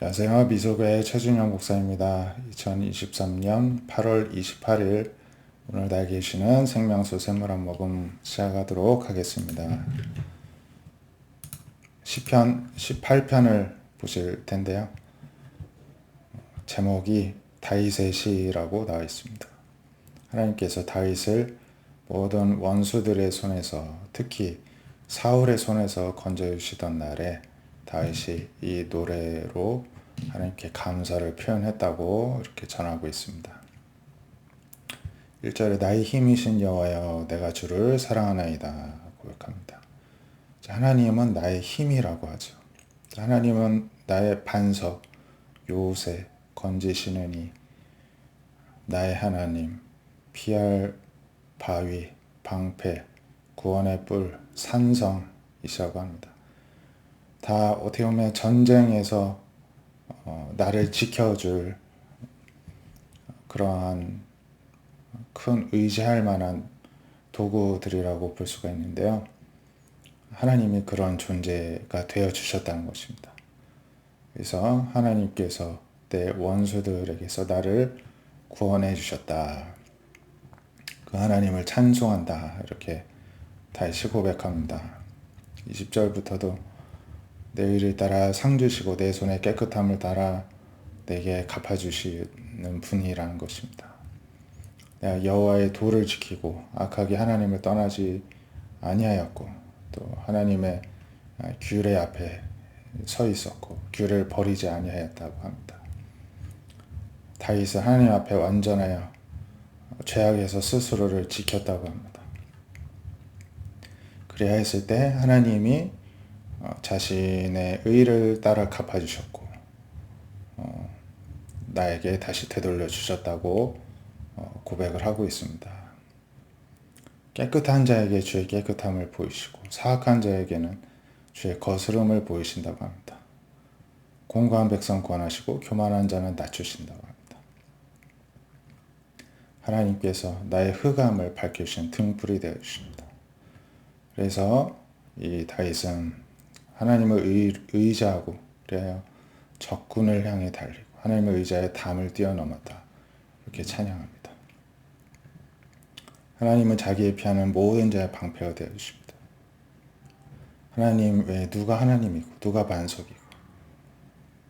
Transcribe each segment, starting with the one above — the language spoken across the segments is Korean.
안녕하세요. 미소교회 최준영 목사입니다. 2023년 8월 28일 오늘 날 계시는 생명수 샘물 한 모금 시작하도록 하겠습니다. 시편 18편을 보실 텐데요. 제목이 다윗의 시라고 나와 있습니다. 하나님께서 다윗을 모든 원수들의 손에서 특히 사울의 손에서 건져주시던 날에 다윗이 이 노래로 하나님께 감사를 표현했다고 이렇게 전하고 있습니다. 1절에 나의 힘이신 여호와여 내가 주를 사랑하나이다 고백합니다. 하나님은 나의 힘이라고 하죠. 하나님은 나의 반석, 요새, 건지시는 이, 나의 하나님, 피할 바위, 방패, 구원의 뿔, 산성이시라고 합니다. 다 어떻게 보면 전쟁에서 나를 지켜줄 그러한 큰 의지할 만한 도구들이라고 볼 수가 있는데요. 하나님이 그런 존재가 되어 주셨다는 것입니다. 그래서 하나님께서 내 원수들에게서 나를 구원해 주셨다. 그 하나님을 찬송한다. 이렇게 다시 고백합니다. 20절부터도 내 의를 따라 상 주시고 내 손의 깨끗함을 따라 내게 갚아주시는 분이라는 것입니다. 내가 여호와의 도를 지키고 악하게 하나님을 떠나지 아니하였고 또 하나님의 규례 앞에 서 있었고 규례를 버리지 아니하였다고 합니다. 다윗은 하나님 앞에 완전하여 죄악에서 스스로를 지켰다고 합니다. 그래야 했을 때 하나님이 자신의 의를 따라 갚아주셨고 나에게 다시 되돌려 주셨다고 고백을 하고 있습니다. 깨끗한 자에게 주의 깨끗함을 보이시고 사악한 자에게는 주의 거스름을 보이신다고 합니다. 공고한 백성 구원하시고 교만한 자는 낮추신다고 합니다. 하나님께서 나의 흑암을 밝히신 등불이 되어 주십니다. 그래서 이 다윗은 하나님을 의지하고 그래야 적군을 향해 달리고 하나님의 의자에 담을 뛰어넘었다. 이렇게 찬양합니다. 하나님은 자기의 피하는 모든 자의 방패가 되어 주십니다. 하나님 외에 누가 하나님이고 누가 반석이고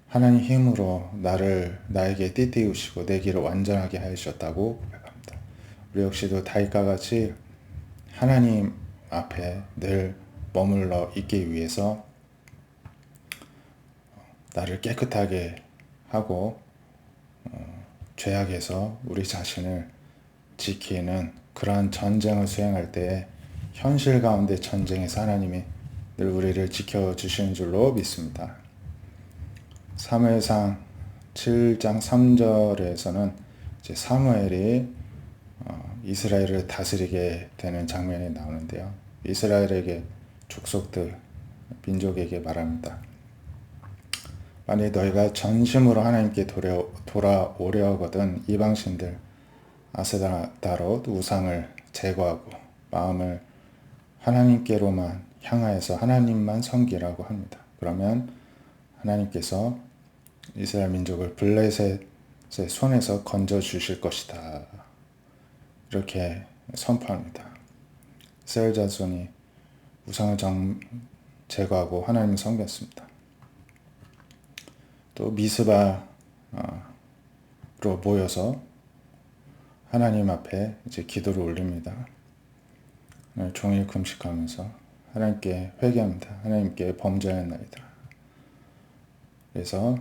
하나님 힘으로 나에게 띠띠우시고 내 길을 완전하게 하셨다고 고백합니다. 우리 역시도 다윗과 같이 하나님 앞에 늘 머물러 있기 위해서 나를 깨끗하게 하고 죄악에서 우리 자신을 지키는 그러한 전쟁을 수행할 때 현실 가운데 전쟁에서 하나님이 늘 우리를 지켜주시는 줄로 믿습니다. 사무엘상 7장 3절에서는 이제 사무엘이 이스라엘을 다스리게 되는 장면이 나오는데요. 이스라엘에게 족속들, 민족에게 말합니다. 만약 너희가 전심으로 하나님께 돌아오려 하거든 이방신들 아스타롯 우상을 제거하고 마음을 하나님께로만 향하여서 하나님만 섬기라고 합니다. 그러면 하나님께서 이스라엘 민족을 블레셋의 손에서 건져 주실 것이다. 이렇게 선포합니다. 이스라엘 자손이 우상을 제거하고 하나님을 섬겼습니다. 또 미스바로 모여서 하나님 앞에 이제 기도를 올립니다. 종일 금식하면서 하나님께 회개합니다. 하나님께 범죄하였나이다. 그래서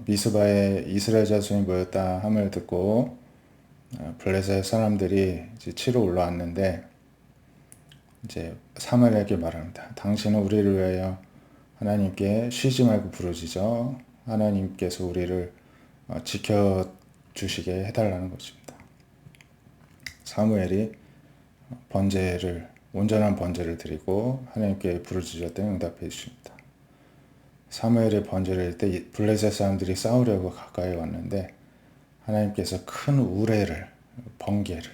미스바에 이스라엘 자손이 모였다 함을 듣고 블레셋 사람들이 이제 치러 올라왔는데 이제 사무엘에게 말합니다. 당신은 우리를 위하여 하나님께 쉬지 말고 부르짖어 하나님께서 우리를 지켜주시게 해달라는 것입니다. 사무엘이 온전한 번제를 드리고 하나님께 부르짖었더니 응답해 주십니다. 사무엘의 번제를 때 블레셋 사람들이 싸우려고 가까이 왔는데 하나님께서 큰 우레를 번개를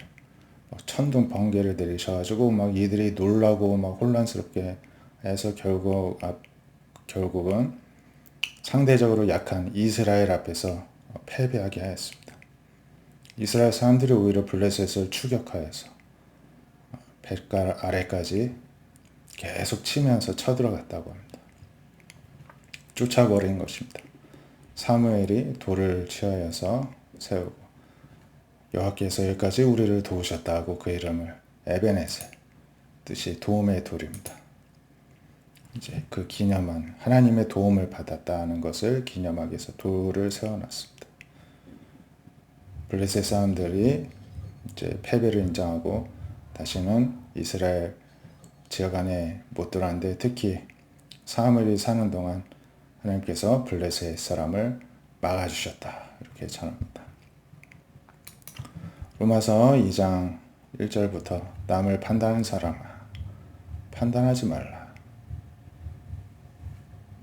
천둥 번개를 내리셔가지고 막 이들이 놀라고 막 혼란스럽게 해서 결국은 상대적으로 약한 이스라엘 앞에서 패배하게 하였습니다. 이스라엘 사람들이 오히려 블레셋을 추격하여서 뱃갈 아래까지 계속 치면서 쳐들어갔다고 합니다. 쫓아버린 것입니다. 사무엘이 돌을 취하여서 세우고 여호와께서 여기까지 우리를 도우셨다 하고 그 이름을 에베네셀, 뜻이 도움의 돌입니다. 이제 그 기념한 하나님의 도움을 받았다는 것을 기념하기 위해서 돌을 세워놨습니다. 블레셋 사람들이 이제 패배를 인정하고 다시는 이스라엘 지역 안에 못 들어왔는데, 특히 사무엘이 사는 동안 하나님께서 블레셋 사람을 막아주셨다, 이렇게 전합니다. 로마서 2장 1절부터 남을 판단하는 사람아, 판단하지 말라.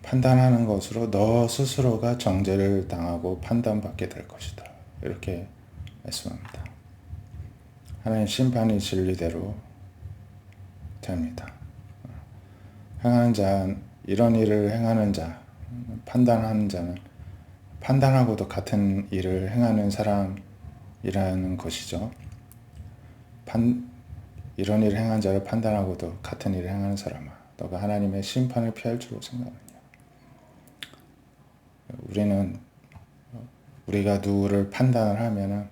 판단하는 것으로 너 스스로가 정죄를 당하고 판단받게 될 것이다, 이렇게 말씀합니다. 하나님 심판이 진리대로 됩니다. 행하는 자, 이런 일을 행하는 자, 판단하는 자는 판단하고도 같은 일을 행하는 사람이라는 것이죠. 이런 일을 행한 자를 판단하고도 같은 일을 행하는 사람아, 너가 하나님의 심판을 피할 줄로 생각하느냐. 우리가 누구를 판단을 하면은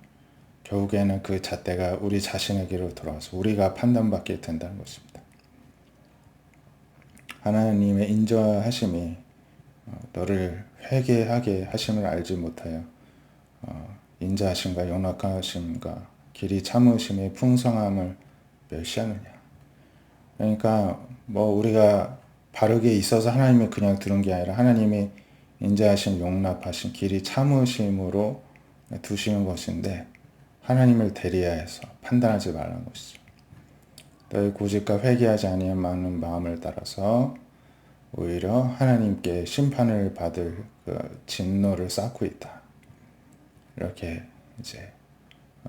결국에는 그 잣대가 우리 자신에게로 돌아와서 우리가 판단받게 된다는 것입니다. 하나님의 인자하심이 너를 회개하게 하심을 알지 못하여 인자하심과 용납하심과 길이 참으심의 풍성함을 멸시하느냐. 그러니까 우리가 바르게 있어서 하나님이 그냥 두는 게 아니라 하나님이 인자하심, 용납하심, 길이 참으심으로 두시는 것인데, 하나님을 대리하여서 판단하지 말라는 것이죠. 너희 고집과 회개하지 아니하는 마음을 따라서 오히려 하나님께 심판을 받을 그 진노를 쌓고 있다, 이렇게 이제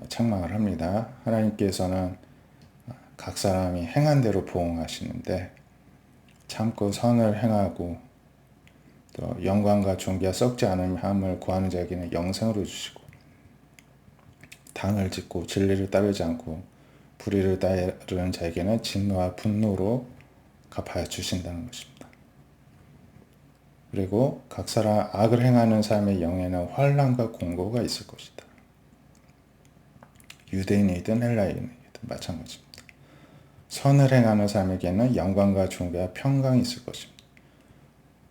책망을 합니다. 하나님께서는 각 사람이 행한 대로 보응하시는데, 참고 선을 행하고 또 영광과 존귀가 썩지 않은 함을 구하는 자에게는 영생으로 주시고, 당을 짓고 진리를 따르지 않고 불의를 따르는 자에게는 진노와 분노로 갚아 주신다는 것입니다. 그리고 각 사람 악을 행하는 사람의 영에는 환난과 공고가 있을 것이다. 유대인이든 헬라인이든 마찬가지입니다. 선을 행하는 사람에게는 영광과 존귀와 평강이 있을 것입니다.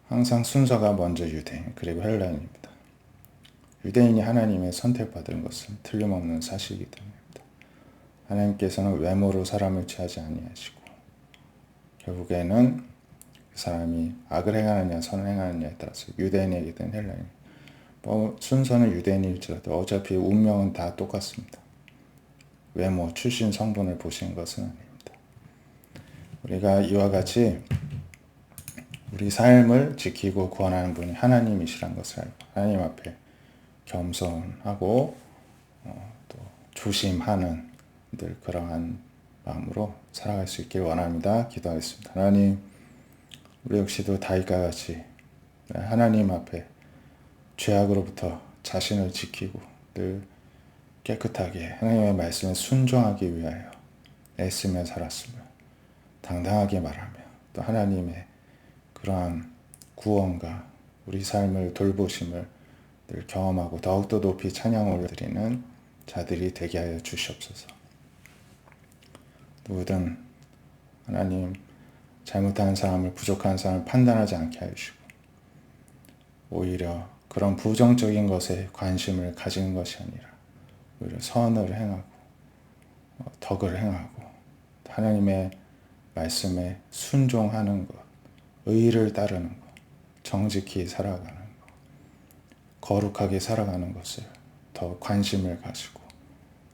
항상 순서가 먼저 유대인, 그리고 헬라인입니다. 유대인이 하나님의 선택받은 것은 틀림없는 사실이기 때문입니다. 하나님께서는 외모로 사람을 취하지 아니하시고, 결국에는 그 사람이 악을 행하느냐 선을 행하느냐에 따라서 유대인에게든 헬라인, 순서는 유대인일지라도 어차피 운명은 다 똑같습니다. 외모, 출신, 성분을 보시는 것은 아닙니다. 우리가 이와 같이 우리 삶을 지키고 구원하는 분이 하나님이시란 것을 알고 하나님 앞에 겸손하고 또 조심하는 늘 그러한 마음으로 살아갈 수 있길 원합니다. 기도하겠습니다. 하나님, 우리 역시도 다윗과 같이 하나님 앞에 죄악으로부터 자신을 지키고 늘 깨끗하게 하나님의 말씀에 순종하기 위하여 애쓰며 살았으며, 당당하게 말하며 또 하나님의 그러한 구원과 우리 삶을 돌보심을 늘 경험하고 더욱더 높이 찬양을 드리는 자들이 되게 하여 주시옵소서. 누구든 하나님, 잘못하는 사람을, 부족한 사람을 판단하지 않게 하시고, 오히려 그런 부정적인 것에 관심을 가지는 것이 아니라 오히려 선을 행하고 덕을 행하고 하나님의 말씀에 순종하는 것, 의를 따르는 것, 정직히 살아가는 것, 거룩하게 살아가는 것을 더 관심을 가지고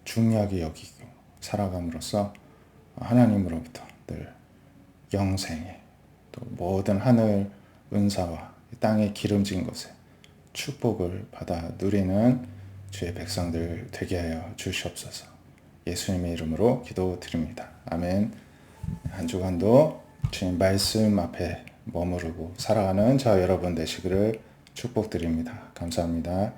중요하게 여기고 살아감으로써 하나님으로부터 늘 영생에 또 모든 하늘 은사와 땅의 기름진 것에 축복을 받아 누리는 주의 백성들 되게 하여 주시옵소서. 예수님의 이름으로 기도드립니다. 아멘. 한 주간도 주님 말씀 앞에 머무르고 살아가는 저 여러분 되시기를 축복드립니다. 감사합니다.